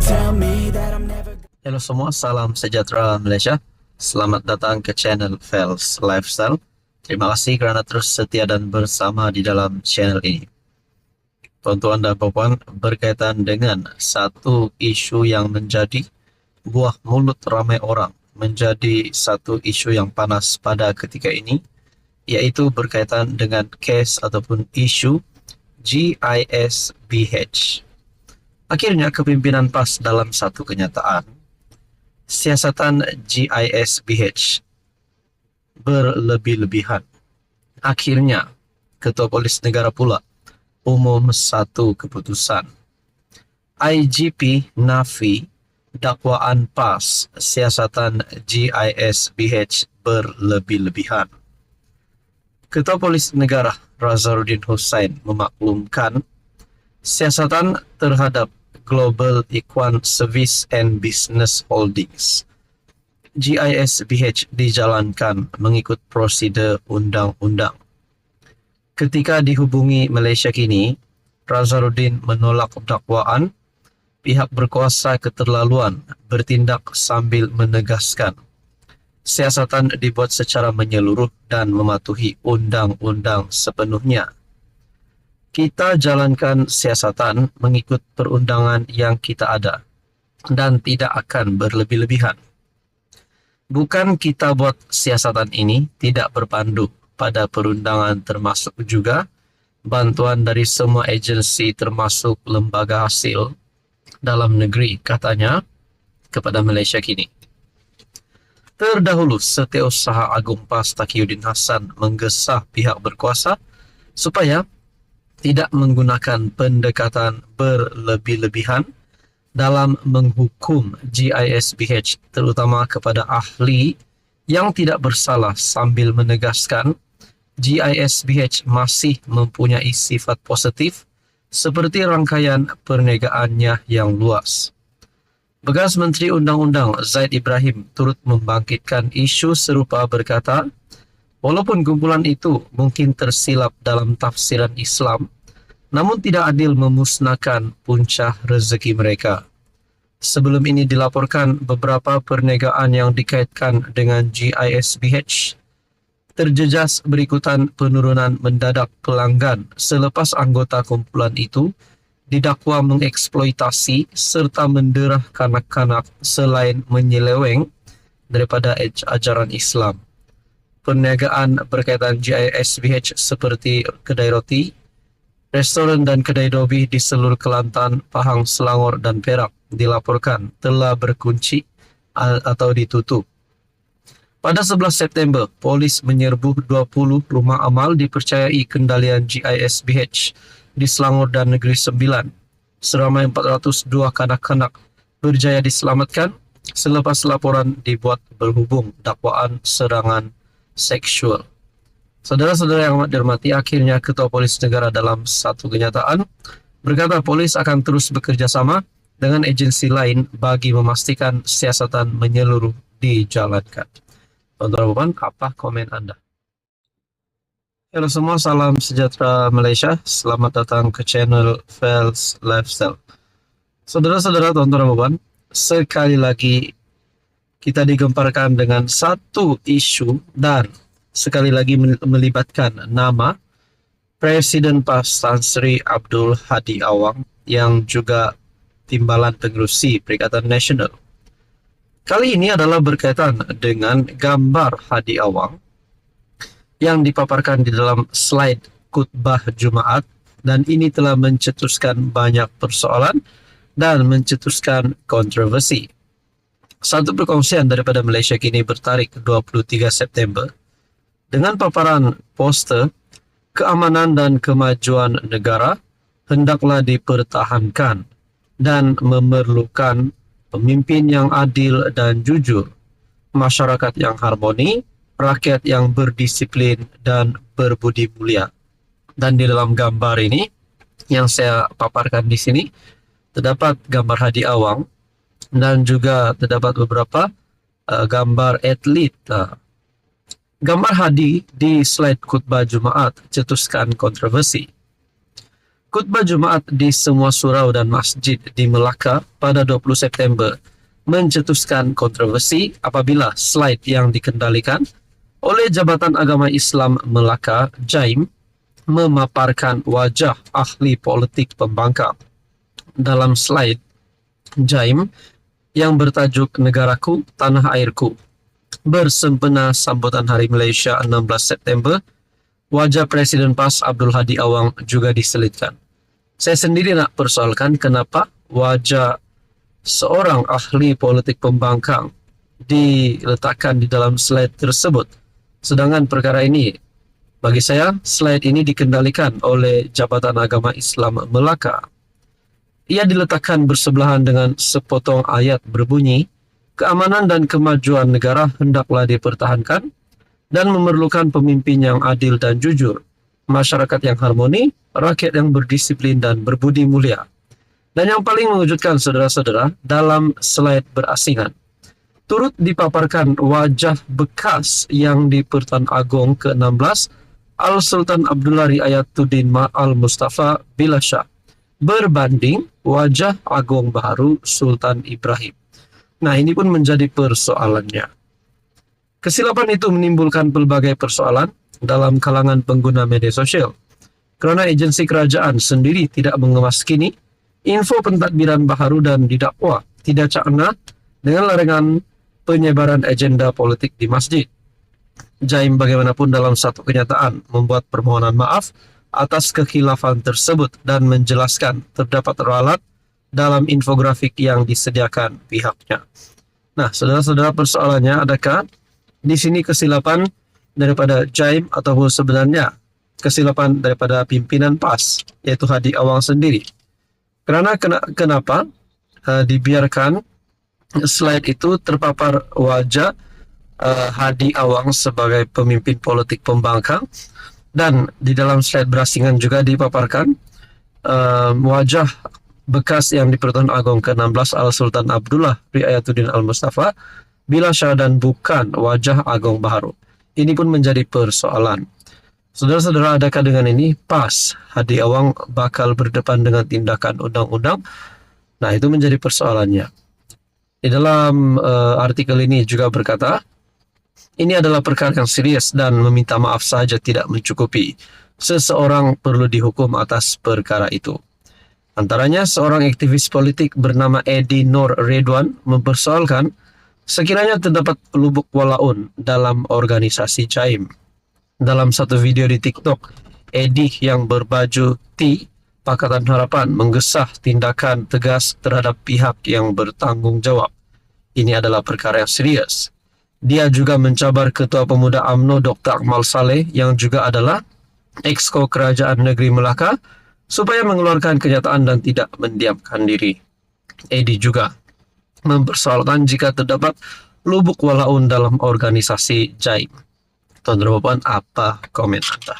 tell me that I'm never. Halo semua, salam sejahtera Malaysia. Selamat datang ke channel Fels Lifestyle. Terima kasih kerana terus setia dan bersama di dalam channel ini. Tuan-tuan dan puan, berkaitan dengan satu isu yang menjadi buah mulut ramai orang, menjadi satu isu yang panas pada ketika ini, iaitu berkaitan dengan kes ataupun isu GISBH. Akhirnya kepimpinan PAS dalam satu kenyataan, siasatan GISBH berlebih-lebihan. Akhirnya, Ketua Polis Negara pula umum satu keputusan. IGP nafi dakwaan PAS siasatan GISBH berlebih-lebihan. Ketua Polis Negara Razaruddin Hussain memaklumkan siasatan terhadap Global Ikhwan Service and Business Holdings GISBH dijalankan mengikut prosedur undang-undang. Ketika dihubungi Malaysia Kini, Razaruddin menolak dakwaan pihak berkuasa keterlaluan bertindak sambil menegaskan siasatan dibuat secara menyeluruh dan mematuhi undang-undang sepenuhnya. Kita jalankan siasatan mengikut perundangan yang kita ada dan tidak akan berlebih-lebihan. Bukan kita buat siasatan ini tidak berpandu pada perundangan, termasuk juga bantuan dari semua agensi termasuk lembaga hasil dalam negeri, katanya kepada Malaysia Kini. Terdahulu, Setiausaha Agung PAS Taqiyuddin Hassan menggesa pihak berkuasa supaya tidak menggunakan pendekatan berlebih-lebihan dalam menghukum GISBH, terutama kepada ahli yang tidak bersalah, sambil menegaskan GISBH masih mempunyai sifat positif seperti rangkaian perniagaannya yang luas. Bekas Menteri Undang-Undang Zaid Ibrahim turut membangkitkan isu serupa, berkata, walaupun kumpulan itu mungkin tersilap dalam tafsiran Islam, namun tidak adil memusnahkan punca rezeki mereka. Sebelum ini dilaporkan beberapa perniagaan yang dikaitkan dengan GISBH terjejas berikutan penurunan mendadak pelanggan selepas anggota kumpulan itu didakwa mengeksploitasi serta menderah kanak-kanak selain menyeleweng daripada ajaran Islam. Perniagaan berkaitan GISBH seperti kedai roti, restoran dan kedai dobi di seluruh Kelantan, Pahang, Selangor dan Perak dilaporkan telah berkunci atau ditutup. Pada 11 September, polis menyerbu 20 rumah amal dipercayai kendalian GISBH di Selangor dan Negeri Sembilan. Seramai 402 kanak-kanak berjaya diselamatkan selepas laporan dibuat berhubung dakwaan serangan seksual. Saudara-saudara yang amat dihormati, akhirnya Ketua Polis Negara dalam satu kenyataan berkata polis akan terus bekerja sama dengan agensi lain bagi memastikan siasatan menyeluruh dijalankan. Tuan-tuan, apa komen Anda? Halo semua, salam sejahtera Malaysia. Selamat datang ke channel Fels Lifestyle. Saudara-saudara, tuan-tuan, sekali lagi kita digemparkan dengan satu isu dan sekali lagi melibatkan nama Presiden PAS Tan Sri Abdul Hadi Awang yang juga Timbalan Pengerusi Perikatan Nasional. Kali ini adalah berkaitan dengan gambar Hadi Awang yang dipaparkan di dalam slide khutbah Jumaat, dan ini telah mencetuskan banyak persoalan dan mencetuskan kontroversi. Satu perkongsian daripada Malaysia Kini bertarikh 23 September dengan paparan poster keamanan dan kemajuan negara hendaklah dipertahankan dan memerlukan pemimpin yang adil dan jujur, masyarakat yang harmoni, rakyat yang berdisiplin dan berbudi mulia. Dan di dalam gambar ini yang saya paparkan di sini terdapat gambar Hadi Awang dan juga terdapat beberapa gambar atlet. Gambar Hadi di slide khutbah Jumaat cetuskan kontroversi. Khutbah Jumaat di semua surau dan masjid di Melaka pada 20 September mencetuskan kontroversi apabila slide yang dikendalikan oleh Jabatan Agama Islam Melaka, JAIM, memaparkan wajah ahli politik pembangkang. Dalam slide JAIM yang bertajuk Negaraku, Tanah Airku, bersempena sambutan Hari Malaysia 16 September, wajah Presiden PAS Abdul Hadi Awang juga diselitkan. Saya sendiri nak persoalkan kenapa wajah seorang ahli politik pembangkang diletakkan di dalam slide tersebut. Sedangkan perkara ini, bagi saya, slide ini dikendalikan oleh Jabatan Agama Islam Melaka. Ia diletakkan bersebelahan dengan sepotong ayat berbunyi, keamanan dan kemajuan negara hendaklah dipertahankan dan memerlukan pemimpin yang adil dan jujur, masyarakat yang harmoni, rakyat yang berdisiplin dan berbudi mulia. Dan yang paling mengejutkan, saudara-saudara, dalam slide berasingan, turut dipaparkan wajah bekas yang di Pertuan Agong ke-16 Al-Sultan Abdullah Riayatuddin Ma'al Mustafa Billah Shah berbanding wajah Agung baru Sultan Ibrahim. Nah, ini pun menjadi persoalannya. Kesilapan itu menimbulkan pelbagai persoalan dalam kalangan pengguna media sosial, kerana agensi kerajaan sendiri tidak mengemaskini info pentadbiran baharu dan didakwa tidak cakna dengan larangan penyebaran agenda politik di masjid. JAIM bagaimanapun dalam satu kenyataan membuat permohonan maaf atas kekhilafan tersebut dan menjelaskan terdapat ralat dalam infografik yang disediakan pihaknya. Nah, saudara-saudara, persoalannya adakah di sini kesilapan daripada JAIM ataupun sebenarnya kesilapan daripada pimpinan PAS, yaitu Hadi Awang sendiri? Kerana kenapa dibiarkan slide itu terpapar wajah Hadi Awang sebagai pemimpin politik pembangkang, dan di dalam slide berasingan juga dipaparkan wajah bekas yang di Pertuan Agong ke-16 Al-Sultan Abdullah Riayatuddin Al-Mustafa Billah Shah dan bukan wajah Agong baru. Ini pun menjadi persoalan. Saudara-saudara, adakah dengan ini PAS Hadi Awang bakal berdepan dengan tindakan undang-undang? Nah, itu menjadi persoalannya. Di dalam artikel ini juga berkata, ini adalah perkara yang serius dan meminta maaf saja tidak mencukupi. Seseorang perlu dihukum atas perkara itu. Antaranya, seorang aktivis politik bernama Edi Nur Redwan mempersoalkan sekiranya terdapat lubuk walaun dalam organisasi JAIM. Dalam satu video di TikTok, Edi yang berbaju T Pakatan Harapan menggesah tindakan tegas terhadap pihak yang bertanggung jawab. Ini adalah perkara yang serius. Dia juga mencabar Ketua Pemuda UMNO Dr. Akmal Saleh yang juga adalah Exco Kerajaan Negeri Melaka supaya mengeluarkan kenyataan dan tidak mendiamkan diri. Edi juga mempersoalkan jika terdapat lubuk walaun dalam organisasi JAIM. Tuan-tuan dan puan, apa komen Anda?